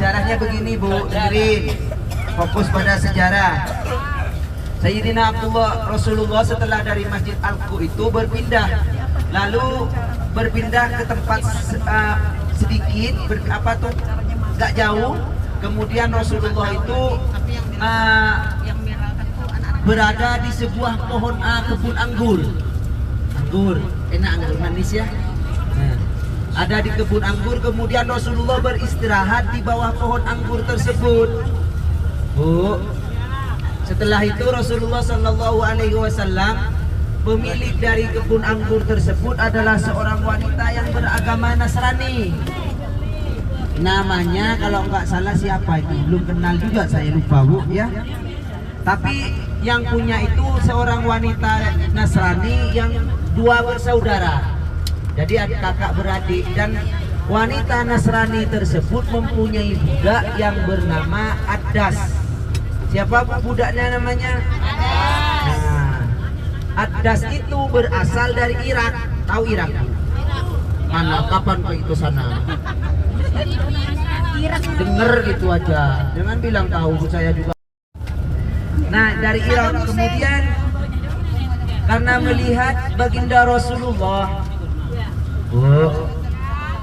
sejarahnya begini Bu, dengerin. Fokus pada sejarah. Sayyidina Abdullah Rasulullah setelah dari Masjid Al-Qu itu berpindah, lalu berpindah ke tempat sedikit, gak jauh. Kemudian Rasulullah itu berada di sebuah pohon kebun anggur. Anggur, enak anggur manis ya. Ada di kebun anggur, kemudian Rasulullah beristirahat di bawah pohon anggur tersebut. Bu, setelah itu Rasulullah Shallallahu Alaihi Wasallam, pemilik dari kebun anggur tersebut adalah seorang wanita yang beragama Nasrani. Namanya kalau nggak salah siapa itu, belum kenal juga, saya lupa Bu ya. Tapi yang punya itu seorang wanita Nasrani yang dua bersaudara. Jadi ada kakak beradik, dan wanita Nasrani tersebut mempunyai budak yang bernama Addas. Siapa budaknya namanya? Nah, Addas itu berasal dari Irak. Tahu Irak? Mana? Kapan kau itu sana? Dengar gitu aja, jangan bilang tahu, saya juga. Nah, dari Irak. Kemudian karena melihat baginda Rasulullah,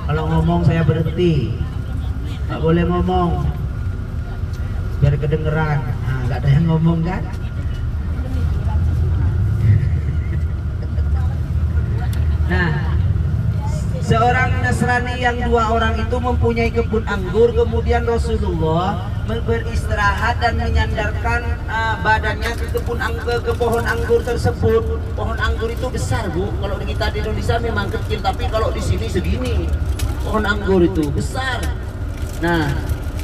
kalau ngomong saya berhenti, nggak boleh ngomong biar kedengeran. Nah, nggak ada yang ngomong kan? Nah, seorang Nasrani yang dua orang itu mempunyai kebun anggur. Kemudian Rasulullah beristirahat dan menyandarkan badannya ke ke pohon anggur tersebut. Pohon anggur itu besar Bu. Kalau kita di Indonesia memang kecil, tapi kalau di sini segini. Pohon anggur itu besar. Nah,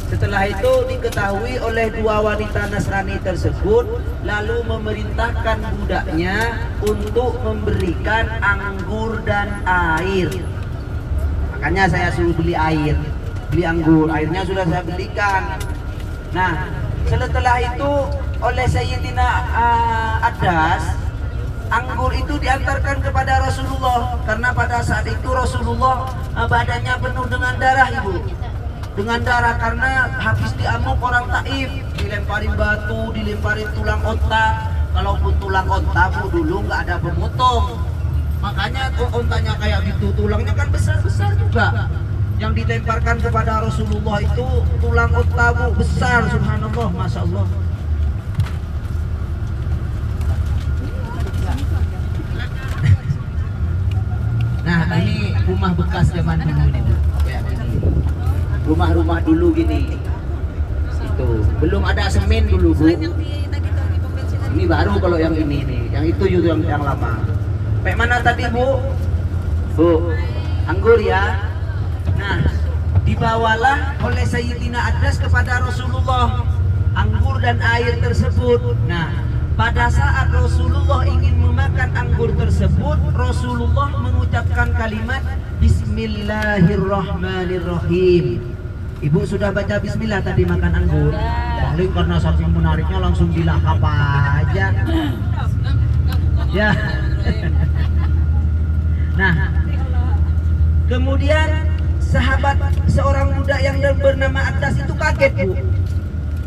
setelah itu diketahui oleh dua wanita Nasrani tersebut, lalu memerintahkan budaknya untuk memberikan anggur dan air. Makanya saya suruh beli air, beli anggur, airnya sudah saya belikan. Nah, setelah itu oleh Sayyidina Addas, anggur itu diantarkan kepada Rasulullah, karena pada saat itu Rasulullah badannya penuh dengan darah Ibu, dengan darah karena habis diamuk orang Taif, dilemparin batu, dilemparin tulang otak. Kalaupun tulang otak Bu dulu nggak ada pemotong, makanya ontanya kayak gitu, tulangnya kan besar-besar juga. Yang dilemparkan kepada Rasulullah itu tulang otak Bu, besar, subhanallah, masya Allah. Nah, ini rumah bekas zaman dulu nih Bu, kayak gini. Rumah-rumah dulu gini. Itu belum ada semen dulu Bu. Ini baru kalau yang ini nih, yang itu juga yang lama. Kayak mana tadi Bu? Bu, anggur ya. Nah, dibawalah oleh Sayyidina Addas kepada Rasulullah anggur dan air tersebut. Nah, pada saat Rasulullah ingin memakan anggur tersebut, Rasulullah mengucapkan kalimat Bismillahirrahmanirrahim. Ibu sudah baca Bismillah tadi makan anggur? Paling karena saking menariknya langsung dilahap aja. Ya. Nah, kemudian sahabat seorang budak yang bernama Addas itu kaget Bu,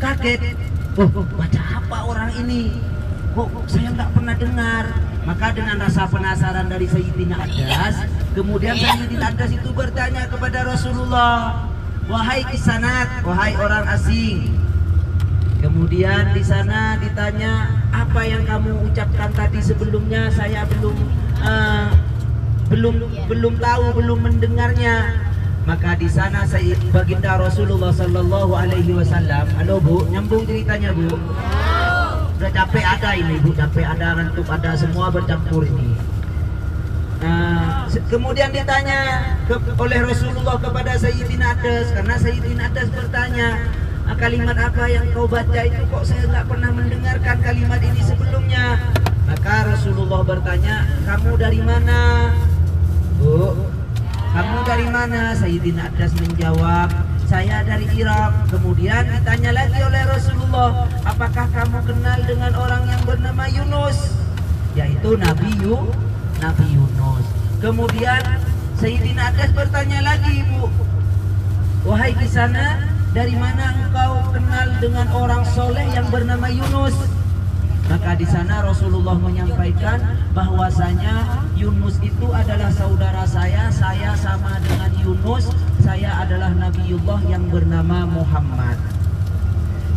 kaget. Oh, baca apa orang ini? Kok saya nggak pernah dengar. Maka dengan rasa penasaran dari Sayyidina Addas, kemudian Sayyidina Addas itu bertanya kepada Rasulullah, wahai kisanat, wahai orang asing. Kemudian di sana ditanya, apa yang kamu ucapkan tadi sebelumnya? Saya belum tahu, belum mendengarnya. Maka di sana baginda Rasulullah Sallallahu Alaihi Wasallam, halo Bu, nyambung ceritanya Bu. Udah capek ada ini Bu, capek ada, ngantuk ada, semua bercampur ini. Kemudian ditanya oleh Rasulullah kepada Sayyidina Addas, karena Sayyidina Addas bertanya, kalimat apa yang kau baca itu, kok saya nggak pernah mendengarkan kalimat ini sebelumnya. Maka Rasulullah bertanya, kamu dari mana Bu? Kamu dari mana? Sayyidina Addas menjawab, saya dari Irak. Kemudian ditanya lagi oleh Rasulullah, apakah kamu kenal dengan orang yang bernama Yunus? Yaitu Nabi Yunus. Kemudian Sayyidina Addas bertanya lagi, Bu, wahai kisana, dari mana engkau kenal dengan orang soleh yang bernama Yunus? Maka di sana Rasulullah menyampaikan bahwasanya Yunus itu adalah saudara saya sama dengan Yunus, saya adalah Nabiullah yang bernama Muhammad.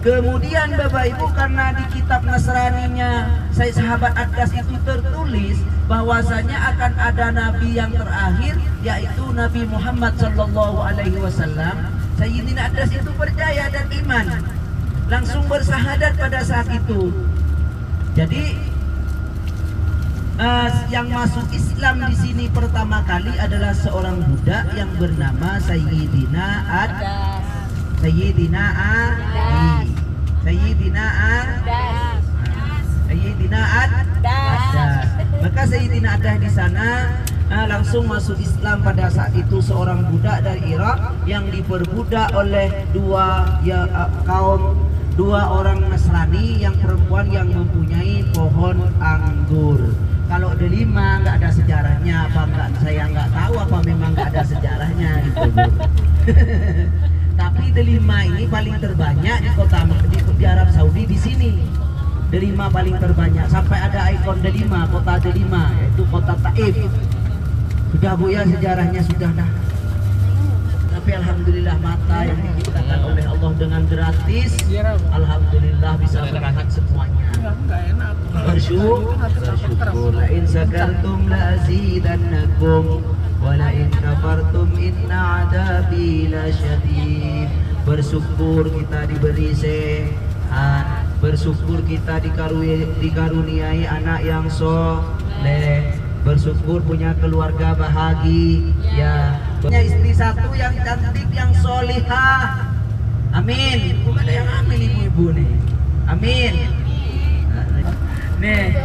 Kemudian Bapak Ibu, karena di kitab Nasraninya sahabat Aqdas itu tertulis bahwasanya akan ada nabi yang terakhir, yaitu Nabi Muhammad sallallahu alaihi wasallam. Sayyidina Aqdas itu percaya dan iman, langsung bersahadat pada saat itu. Jadi yang masuk Islam di sini pertama kali adalah seorang budak yang bernama Sayyidina Ali. Maka Sayyidina Aqdas di sana langsung masuk Islam pada saat itu, seorang budak dari Irak yang diperbudak oleh dua orang Nasrani yang perempuan yang mempunyai pohon anggur. Kalau delima nggak ada sejarahnya apa enggak, saya nggak tahu apa memang nggak ada sejarahnya gitu. Tapi delima ini paling terbanyak di Arab Saudi di sini. Delima paling terbanyak sampai ada ikon delima, kota delima, yaitu kota Taif. Sudah Bu ya, sejarahnya sudah dah. Tapi alhamdulillah mata yang diciptakan oleh Allah dengan gratis, alhamdulillah bisa melihat semuanya. Bersyukur, la in sakartum la azidannakum wa la in kafartum inna adabi lasyadid. Bersyukur kita diberi sehat, bersyukur kita dikaruniai anak yang soleh, bersyukur punya keluarga bahagia, punya istri satu yang cantik, yang solihah. Amin. Bukan ada yang amin ibu-ibu nih. Amin. Nih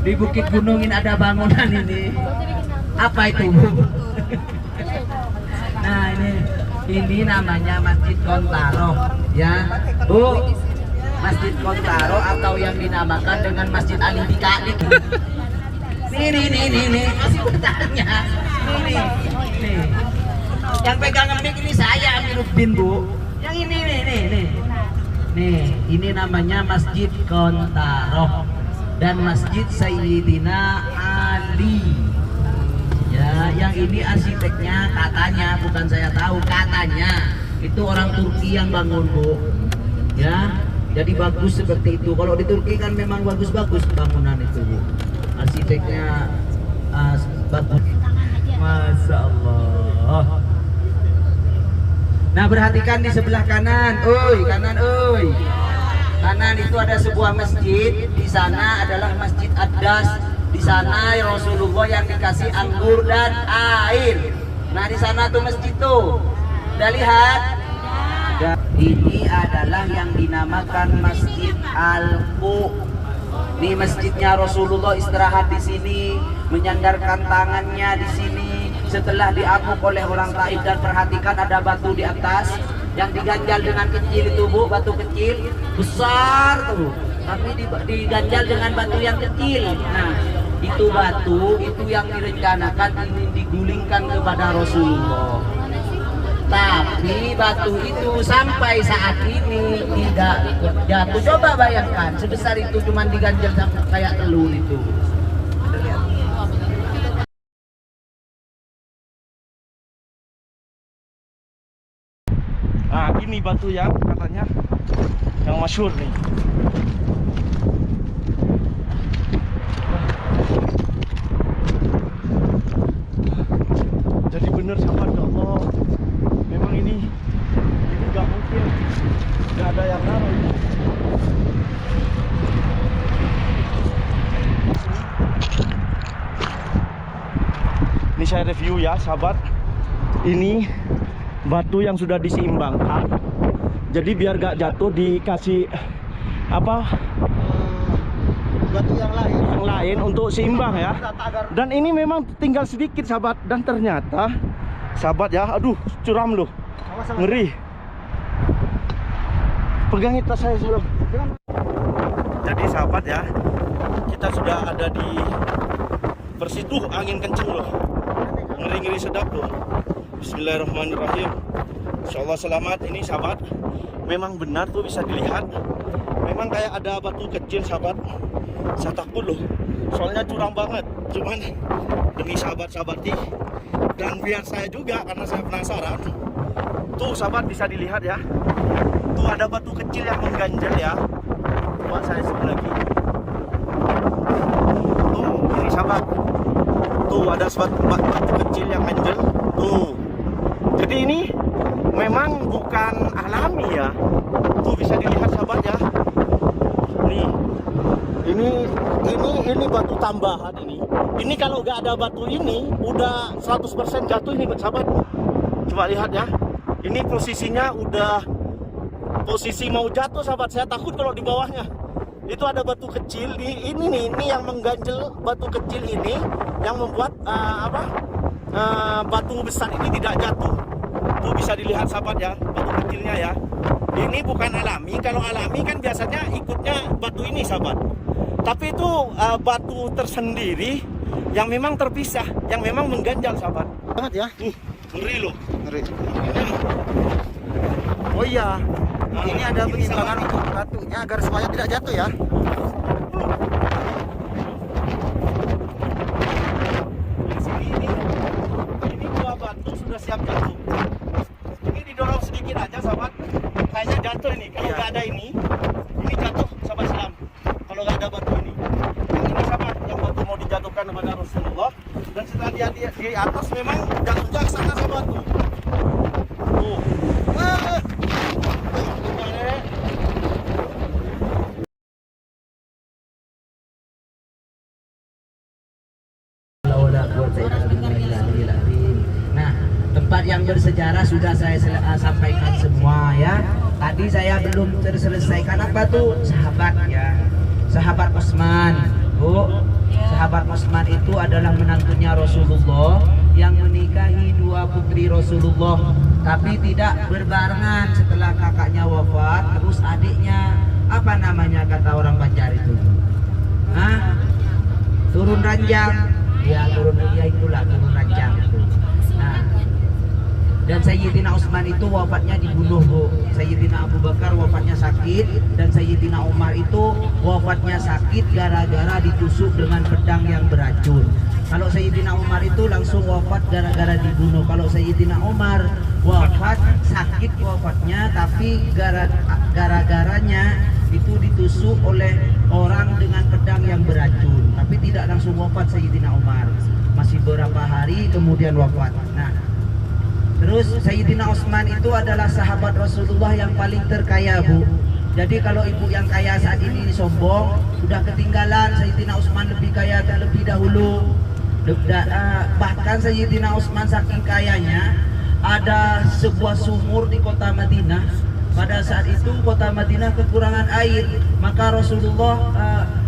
di Bukit Gunungin ada bangunan ini. Apa itu Bu? Nah ini namanya Masjid Kontaro ya Bu. Masjid Kontaro atau yang dinamakan dengan Masjid Ali Dikadik. Nih masih bertanya. Nih. Yang pegang mic ini saya Amiruddin Bu. Yang ini nih, ini namanya Masjid Kontaro dan Masjid Sayyidina Ali. Ya, yang ini arsiteknya katanya, bukan saya tahu, katanya itu orang Turki yang bangun Bu. Ya, jadi bagus seperti itu. Kalau di Turki kan memang bagus-bagus bangunan itu Bu. Arsiteknya bagus. Masya Allah. Nah perhatikan di sebelah kanan, kanan. Kanan itu ada sebuah masjid. Di sana adalah Masjid Aqdas. Di sana Rasulullah yang dikasih anggur dan air. Nah di sana tuh masjid tuh. Udah lihat? Ini adalah yang dinamakan Masjid Al-Qu. Ini masjidnya Rasulullah istirahat di sini, menyandarkan tangannya di sini setelah diamuk oleh orang Taif. Dan perhatikan ada batu di atas yang diganjal dengan kecil itu Bu, batu kecil besar tuh, tapi diganjal dengan batu yang kecil. Nah itu batu itu yang direncanakan ini digulingkan kepada Rasulullah. Tapi batu itu sampai saat ini tidak jatuh. Coba bayangkan sebesar itu cuman diganjal sampai kayak telur itu. Nah ini batu yang katanya yang masyhur nih. Jadi bener sahabat Allah, memang ini gak mungkin gak ada yang naruh. Ini saya review ya sahabat. Ini batu yang sudah diseimbangkan, jadi biar gak jatuh dikasih apa batu yang lain untuk seimbang ya. Dan ini memang tinggal sedikit sahabat, dan ternyata sahabat ya, aduh curam loh, ngeri. Pegangin tas saya dulu. Jadi sahabat ya, kita sudah ada di Persis. Angin kenceng loh, ngeri-ngeri sedap loh. Bismillahirrahmanirrahim. Insyaallah selamat. Ini sahabat, memang benar tuh bisa dilihat. Memang kayak ada batu kecil sahabat. Saya takut loh, soalnya curam banget. Cuman demi sahabat-sahabat dan biar saya juga, karena saya penasaran. Tuh sahabat, bisa dilihat ya. Tuh ada batu kecil yang mengganjal ya. Coba saya zoom lagi. Tuh ini sahabat. Tuh ada batu kecil yang ganjal. Tuh. Jadi ini memang bukan alami ya. Tuh bisa dilihat sahabat ya. Nih. Ini batu tambahan ini. Ini kalau nggak ada batu ini udah 100% jatuh ini sahabat. Coba lihat ya. Ini posisinya udah posisi mau jatuh sahabat. Saya takut kalau di bawahnya. Itu ada batu kecil ini yang mengganjel batu kecil ini yang membuat batu besar ini tidak jatuh. Tuh bisa dilihat sahabat ya, batu kecilnya ya. Ini bukan alami. Kalau alami kan biasanya ikutnya batu ini sahabat. Tapi itu batu tersendiri yang memang terpisah, yang memang mengganjal sahabat. Banget ya. Ngeri loh. Ngeri. Oh iya. Ini ada penimbangan untuk batunya agar supaya tidak jatuh ya. Di sini ini dua batu sudah siap jatuh. Ini didorong sedikit aja sahabat. Kayaknya jatuh ini. Kalau nggak ada ini jatuh sahabat selam. Kalau nggak ada batu ini. Yang ini sahabat, yang batu mau dijatuhkan kepada Rasulullah. Dan setelah dia di atas memang jatuhnya ke sana sahabat tuh. Tuh. Nah, tempat yang bersejarah sudah saya sampaikan semua ya. Tadi saya belum terselesaikan apa tuh sahabat ya. Sahabat Utsman, Bu. Sahabat Utsman itu adalah menantunya Rasulullah yang menikahi dua putri Rasulullah, tapi tidak berbarengan. Setelah kakaknya wafat, terus adiknya apa namanya kata orang Banjar itu? Hah? Turun ranjang. Ya turun, ya itulah turun ranjang itu. Nah, dan Sayyidina Utsman itu wafatnya dibunuh, Bu. Sayyidina Abu Bakar wafatnya sakit, dan Sayyidina Umar itu wafatnya sakit gara-gara ditusuk dengan pedang yang beracun. Kalau Sayyidina Umar itu langsung wafat gara-gara dibunuh. Kalau Sayyidina Umar wafat sakit wafatnya, tapi gara-garanya itu ditusuk oleh orang dengan pedang yang beracun, tapi tidak langsung wafat Sayyidina Umar, masih beberapa hari kemudian wafat. Nah, terus Sayyidina Utsman itu adalah sahabat Rasulullah yang paling terkaya, Bu. Jadi kalau ibu yang kaya saat ini sombong, sudah ketinggalan. Sayyidina Utsman lebih kaya terlebih dahulu. Bahkan Sayyidina Utsman saking kayanya, ada sebuah sumur di kota Madinah. Pada saat itu kota Madinah kekurangan air, maka Rasulullah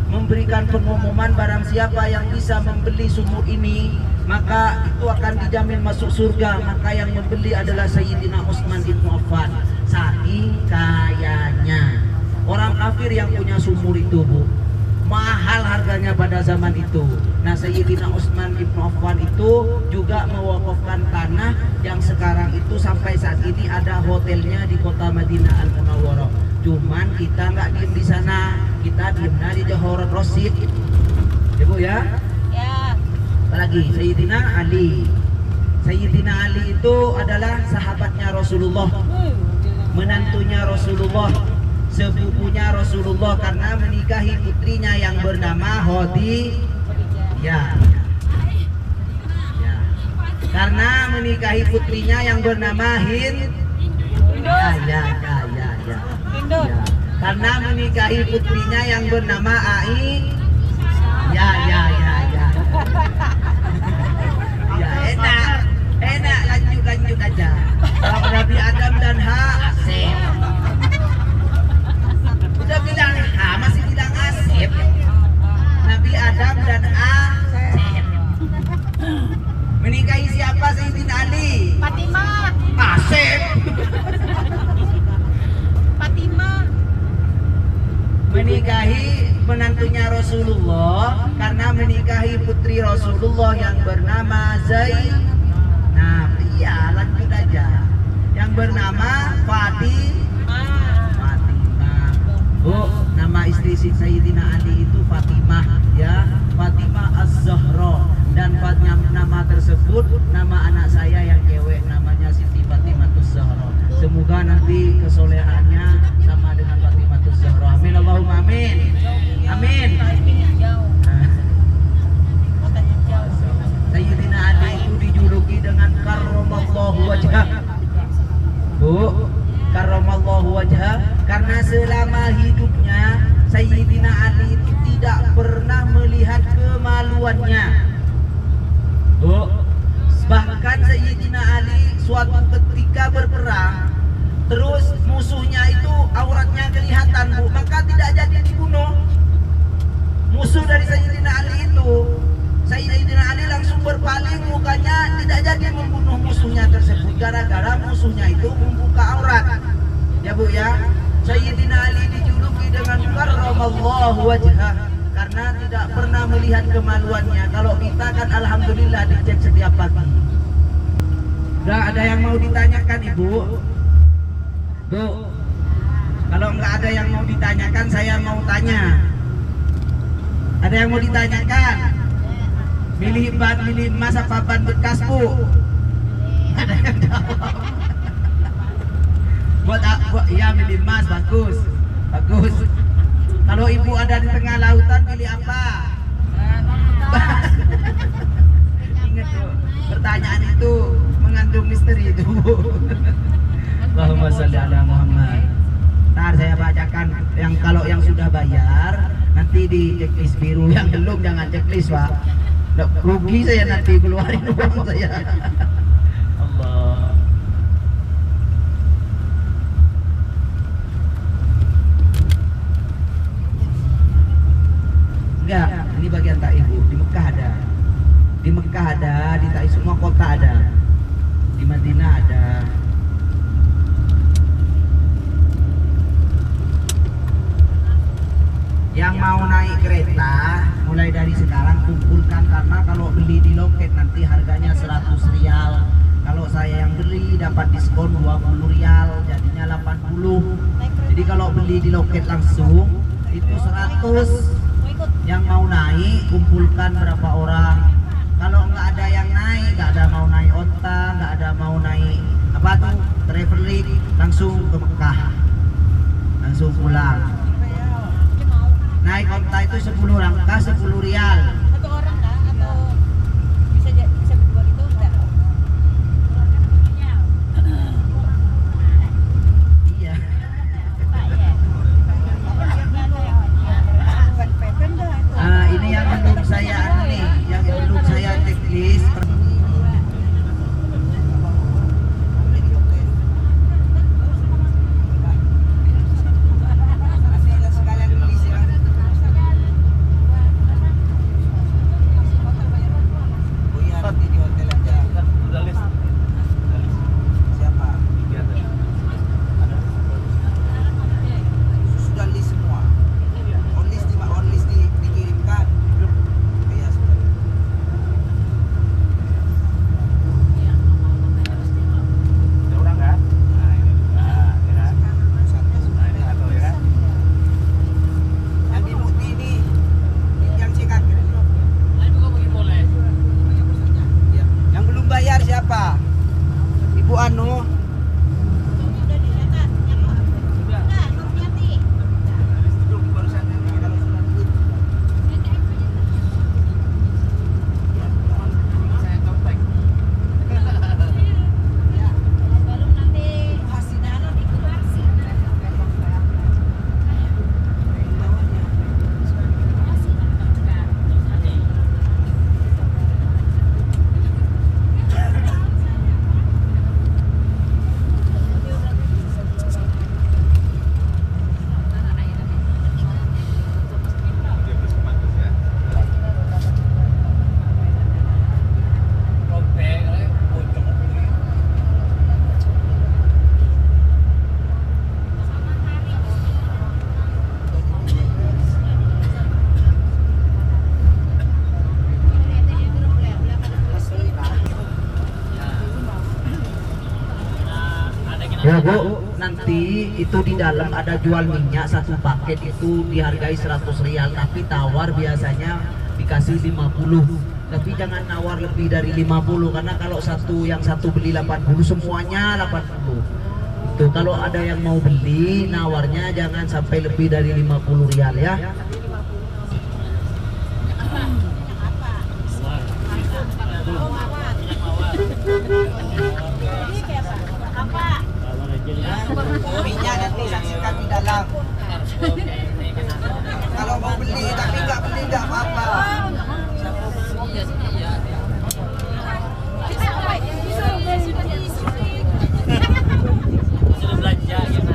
memberikan pengumuman barang siapa yang bisa membeli sumur ini, maka itu akan dijamin masuk surga. Maka yang membeli adalah Sayyidina Utsman bin Affan. Saking kayanya. Orang kafir yang punya sumur itu, Bu, mahal harganya pada zaman itu. Nah, Sayyidina Utsman bin Affan itu juga mewakafkan tanah yang sekarang itu sampai saat ini ada hotelnya di kota Madinah Al-Munawwarah. Cuman kita nggak diem di sana, kita diemnya di Johor Rosid. Ibu ya? Ya. Apalagi Sayyidina Ali. Sayyidina Ali itu adalah sahabatnya Rasulullah, menantunya Rasulullah, sepupunya Rasulullah, karena menikahi putrinya yang bernama Khadijah. Ya. Karena menikahi putrinya yang bernama Hind. Ya. Karena menikahi putrinya yang bernama Ai. Ya. Ya, enak, lanjut aja. Nabi Adam dan Asep. Udah bilang masih bilang Asep. Nabi Adam dan Asep. Menikahi siapa Sayyidina Ali? Fatimah. Asep. Fatimah. Menikahi menantunya Rasulullah karena menikahi putri Rasulullah yang bernama Zainab. Nah, iya, lanjut aja. yang bernama Fatimah. Bu, nama istri Sayyidina Ali itu Fatimah ya, Fatimah Az-Zahra. Dan nama tersebut nama anak saya yang cewek namanya Siti Fatimah Az-Zahra. Semoga nanti kesolehannya sama dengan Fatimah Az-Zahra. Amin Allahumma amin. Amin. Sayyidina Ali itu dijuluki dengan karramallahu wajhah. Bu, karramallahu wajhah karena selama hidupnya Sayyidina Ali itu tidak pernah melihat kemaluannya. Bu, bahkan Sayyidina Ali suatu ketika berperang, terus musuhnya itu auratnya kelihatan, Bu, maka tidak jadi dibunuh. Musuh dari Sayyidina Ali itu, Sayyidina Ali langsung berpaling, mukanya tidak jadi membunuh musuhnya tersebut gara-gara musuhnya itu membuka aurat. Ya Bu ya, Sayyidina Ali dijuluki dengan karramallahu wajhah karena tidak pernah melihat kemaluannya. Kalau kita kan alhamdulillah dicek setiap pagi. Udah ada yang mau ditanyakan Ibu? Bu, kalau nggak ada yang mau ditanyakan saya mau tanya. Ada yang mau ditanyakan? Milih ban, milih emas apa ban bekas, Bu? Ada yang jawab. Buat iya milih emas, bagus. Bagus. Kalau Ibu ada di tengah lautan pilih apa? Ingat tuh, pertanyaan itu mengandung misteri itu. Allahumma sholli ala Muhammad. Ntar saya bacakan yang kalau yang sudah bayar nanti di checklist biru, yang belum jangan checklist, Pak. Nggak, rugi saya nanti keluarin uang saya. Allah. Enggak, ini bagian tak Ibu. Di Mekah ada. Di Mekah ada, di tak semua kota ada. Di Madinah ada. Yang mau naik kereta mulai dari sekarang kumpulkan, karena kalau beli di loket nanti harganya 100 rial. Kalau saya yang beli dapat diskon 20 rial, jadinya 80. Jadi kalau beli di loket langsung itu 100. Yang mau naik kumpulkan berapa orang. Kalau nggak ada yang naik, nggak ada mau naik onta, nggak ada mau naik apa tuh traveling, langsung ke Mekah, langsung pulang. Naik onta itu 10 langkah 10 rial. Satu orang kah? Atau bisa berdua gitu enggak? Iya. Ini yang belum saya yang belum saya checklist. Bu, nanti itu di dalam ada jual minyak, satu paket itu dihargai 100 rial, tapi tawar biasanya dikasih 50. Tapi jangan nawar lebih dari 50, karena kalau yang satu beli 80, semuanya 80. Itu kalau ada yang mau beli, nawarnya jangan sampai lebih dari 50 rial ya. Minyak nanti saksikan di dalam. Kalau mau beli tapi nggak beli nggak apa-apa. Sudah belanja gitu.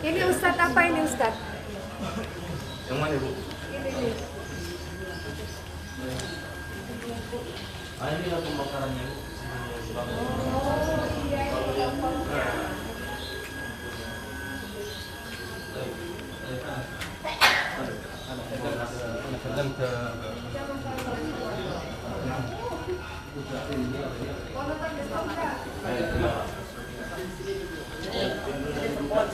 Ini Ustadz apa ini Ustadz? Yang mana Bu? Ini. Ini lah pembakarannya. Oh iya iya. Sedang ke الله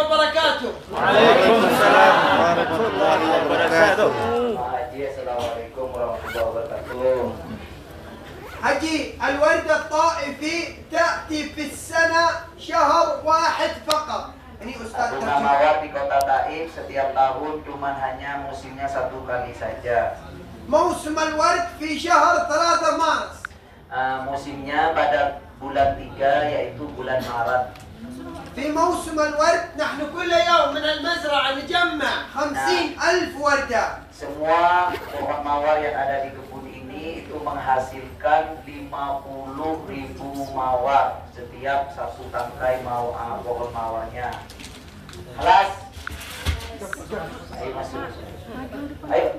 وبركاته. Waalaikumsalam warahmatullahi wabarakatuh. Haji, assalamualaikum warahmatullahi wabarakatuh. حجي الوردة الطائفي تأتي في السنة شهر واحد فقط. Ini Ustaz Bunga terjemah. mawar di kota Taif setiap tahun cuman hanya musimnya 1 kali saja. موسم الورد في شهر 3 مارس. Musimnya pada bulan 3 yaitu bulan Maret. في موسم الورد نحن كل يوم من المزرعة نجمع 50,000 وردة. Semua pohon mawar yang ada di kebun ini itu menghasilkan 50.000 mawar setiap satu tangkai pohon mawarnya. Kelas. Ayo masuk. Ayo.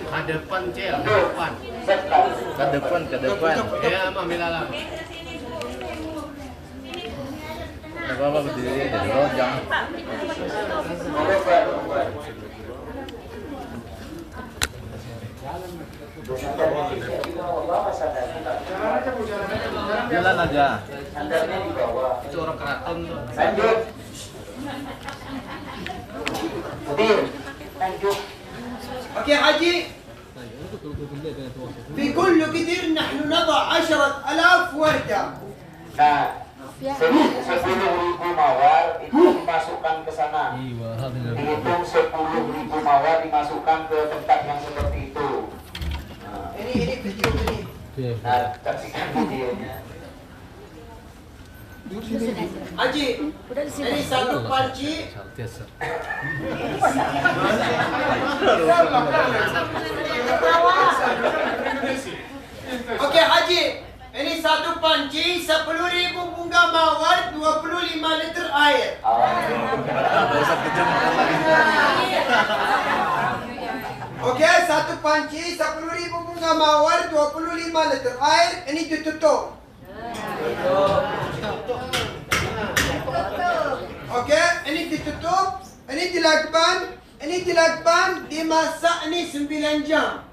Ke depan, Cel. Ke depan. Ke depan. Ya, ambil alam. Apa-apa berdiri jadi rojang. Jalan aja. Sandarnya di bawah. Itu orang keraton tuh. Lanjut. Dir. Lanjut. اوكي حجي في كل قدر نحن نضع 10,000 وردة. Nah, 10.000 mawar itu dimasukkan ke sana. Dihitung 10.000 mawar dimasukkan ke tempat yang seperti itu. ini video ini. Nah, saksikan videonya. Haji, ini satu panci. Oke Haji, ini satu panci 10.000 bunga mawar 25 liter air. Oke, satu panci 10.000 bunga mawar 25 liter air. Ini ditutup. Oke, ini ditutup. Ini dilakban, dimasak ini 9 jam.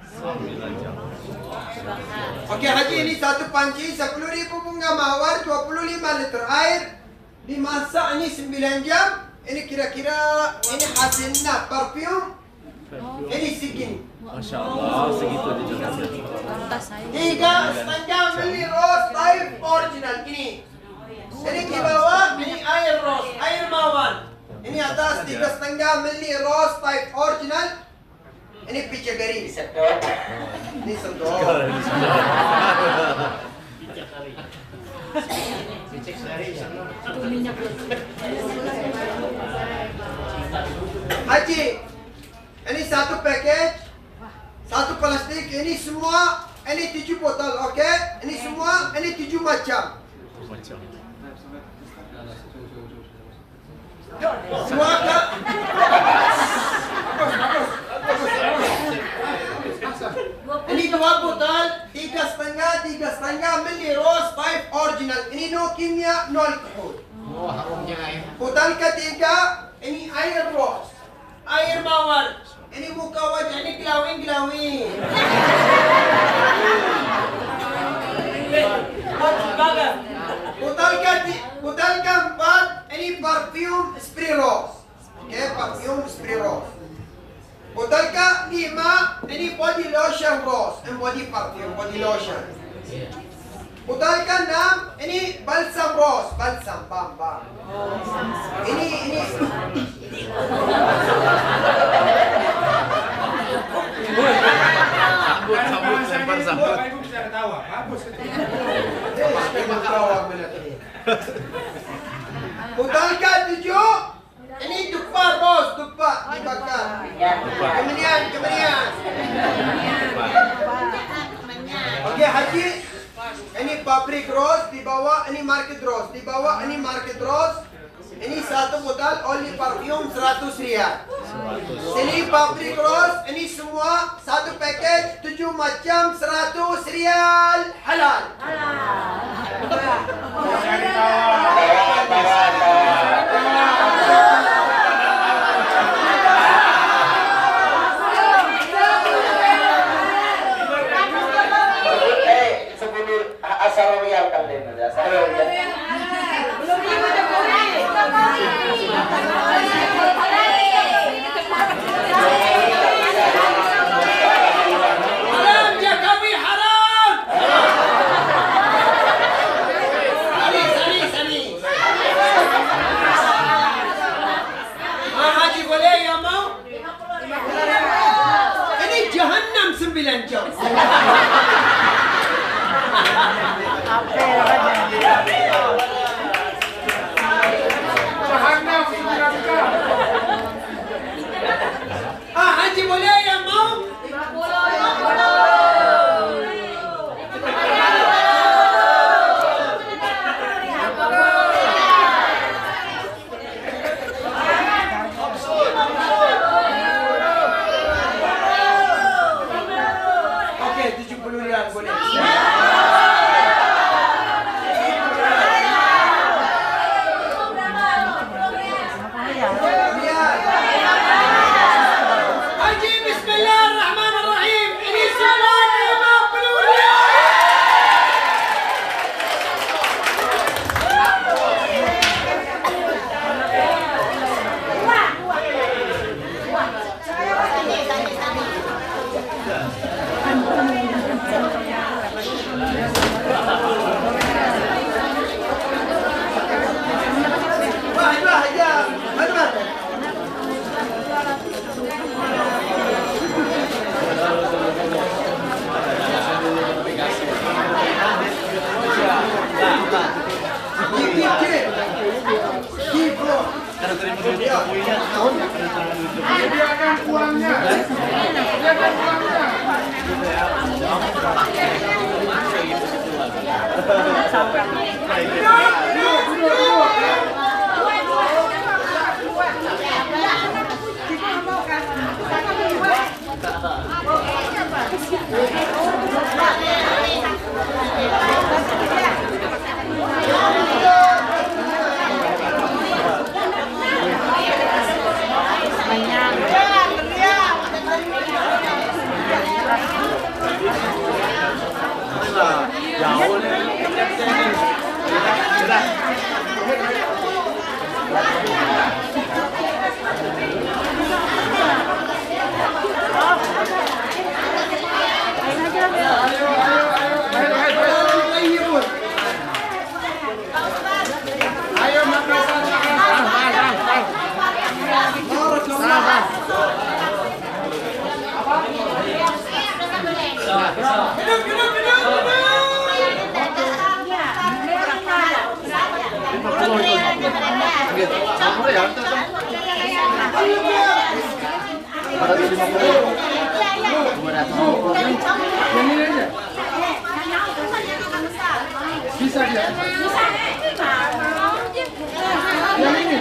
Oke Haji, ini satu panci 10.000 bunga mawar 25 liter air, dimasak ini 9 jam. Ini kira-kira ini hasilnya parfum. Ini segini. Masya Allah, segitu aja juga. 3,5 mili rose type original ini. Ini di bawah ini air rose, air mawar. Ini atas 3,5 mili rose type original. Ini picagari. Ini sedot. Haji, ini satu package, satu plastik. Ini semua, ini 7 botol, oke? Ini semua, ini 7 macam. Semua kak? Ini 2 botol, 3,5 mili rose type original. Ini no kimia, no alkohol. Botol ketiga, ini air rose, air mawar. Ini muka wajah ini glowing. Botol keempat, ini parfum spray rose. Oke, parfum spray rose. Botol kelima, ini body lotion rose, body parfum, body lotion. Botol keenam, ini balsam rose, balsam, bam. Ini. Sambut, lempar sambut. Ibu bisa ketawa, bagus. Botol ketujuh, ini dupa rose, dupa dibakar. Kemudian. Oke Haji, ini pabrik rose di bawah, ini market rose di bawah, ini market rose. Ini satu botol only parfum 100 rial. Ini pabrik rose, ini semua satu package 7 macam 100 rial halal. Haram dia kami haram. Sani. Haji boleh yang mau? Ini Jahannam 9 jam. Haji boleh yang mau? Okey, 70 rial boleh. Haji Bismillahirrahmanirrahim. Ini semua 50 rial. Wah, aja. Mana? Bisa dia. Yang ini.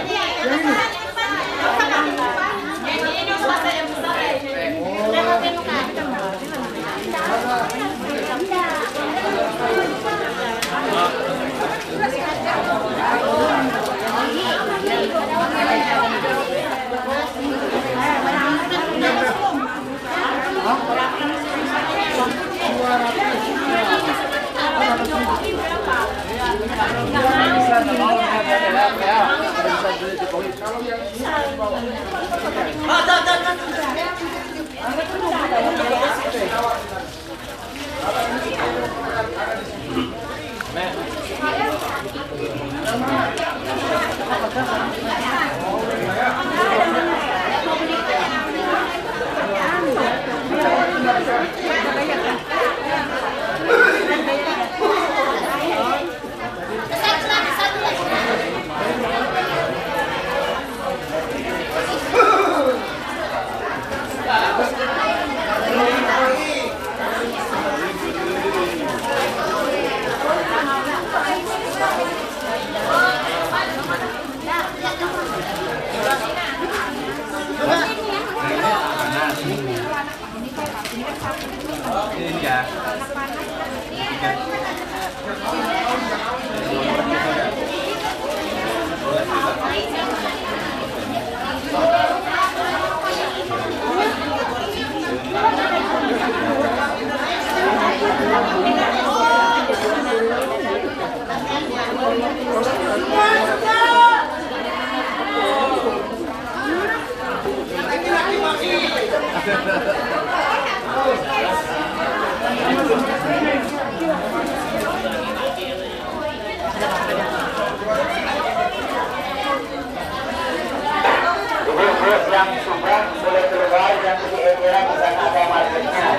Terus yang sudah boleh keluar dan di area di sana ada marketnya,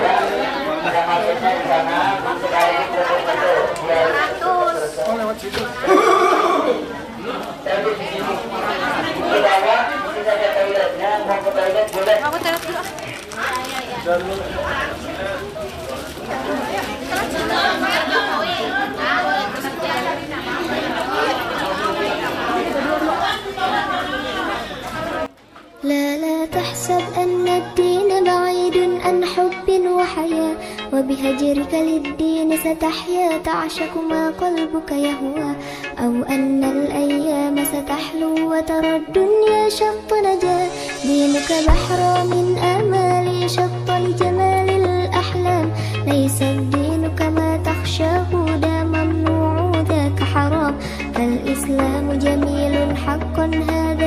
ada marketnya di sana. Sudah ini betul-betul. Tapi di sini di bawah di sini ada toiletnya. Mau ke toilet boleh. Aku taruh dulu. لا تحسب أن الدين بعيد عن حب وحياة وبهجرك للدين ستحيا تعشق ما قلبك يهوى أو أن الأيام ستحلو وترى الدنيا شط نجاة دينك بحر من آمال شط لجمال الأحلام ليس الدين كما تخشاه دا ممنوع ذاك حرام فالإسلام جميل حقا هذا